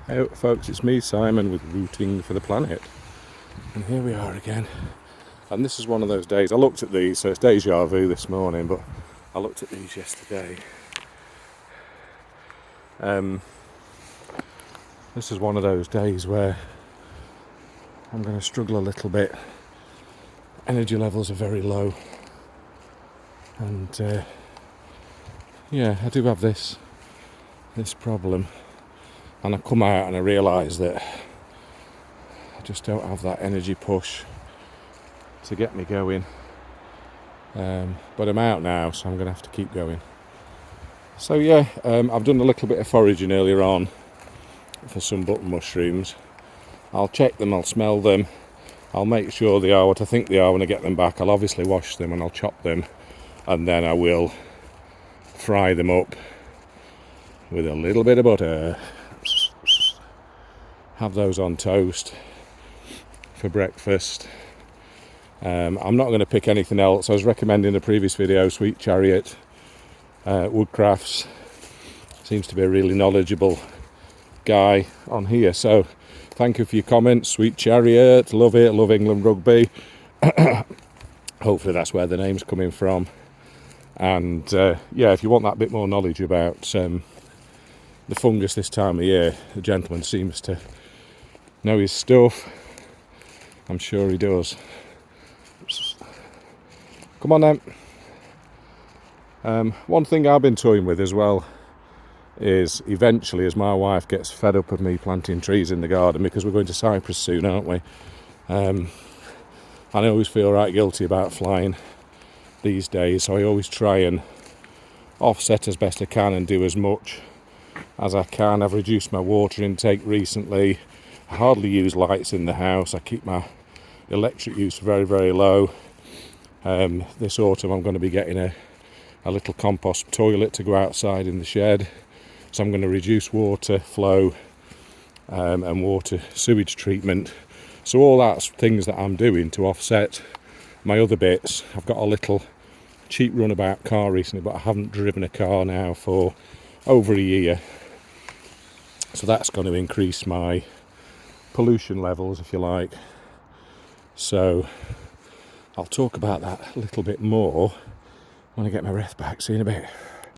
Hey folks, it's me Simon with Rooting for the Planet, and here we are again. And this is one of those days, I looked at these, so it's deja vu this morning, but I looked at these yesterday. This is one of those days where I'm going to struggle a little bit. Energy levels are very low, and I do have this problem. And I come out and I realise that I just don't have that energy push to get me going. But I'm out now, so I'm going to have to keep going. So I've done a little bit of foraging earlier on for some button mushrooms. I'll check them, I'll smell them, I'll make sure they are what I think they are when I get them back. I'll obviously wash them and I'll chop them, and then I will fry them up with a little bit of butter. Have those on toast for breakfast. I'm not going to pick anything else. I was recommending in the previous video Sweet Chariot, Woodcrafts. Seems to be a really knowledgeable guy on here. So thank you for your comments. Sweet Chariot, love it, love England rugby. Hopefully that's where the name's coming from. And if you want that bit more knowledge about the fungus this time of year, the gentleman seems to know his stuff. I'm sure he does. Come on then. One thing I've been toying with as well is eventually, as my wife gets fed up of me planting trees in the garden, because we're going to Cyprus soon, aren't we? And I always feel right guilty about flying these days, so I always try and offset as best I can and do as much as I can. I've reduced my water intake recently. I hardly use lights in the house. I keep my electric use very, very low. This autumn I'm going to be getting a little compost toilet to go outside in the shed. So I'm going to reduce water flow and water sewage treatment. So all that's things that I'm doing to offset my other bits. I've got a little cheap runabout car recently, but I haven't driven a car now for over a year. So that's going to increase my pollution levels, if you like. So I'll talk about that a little bit more when I get my breath back. See you in a bit.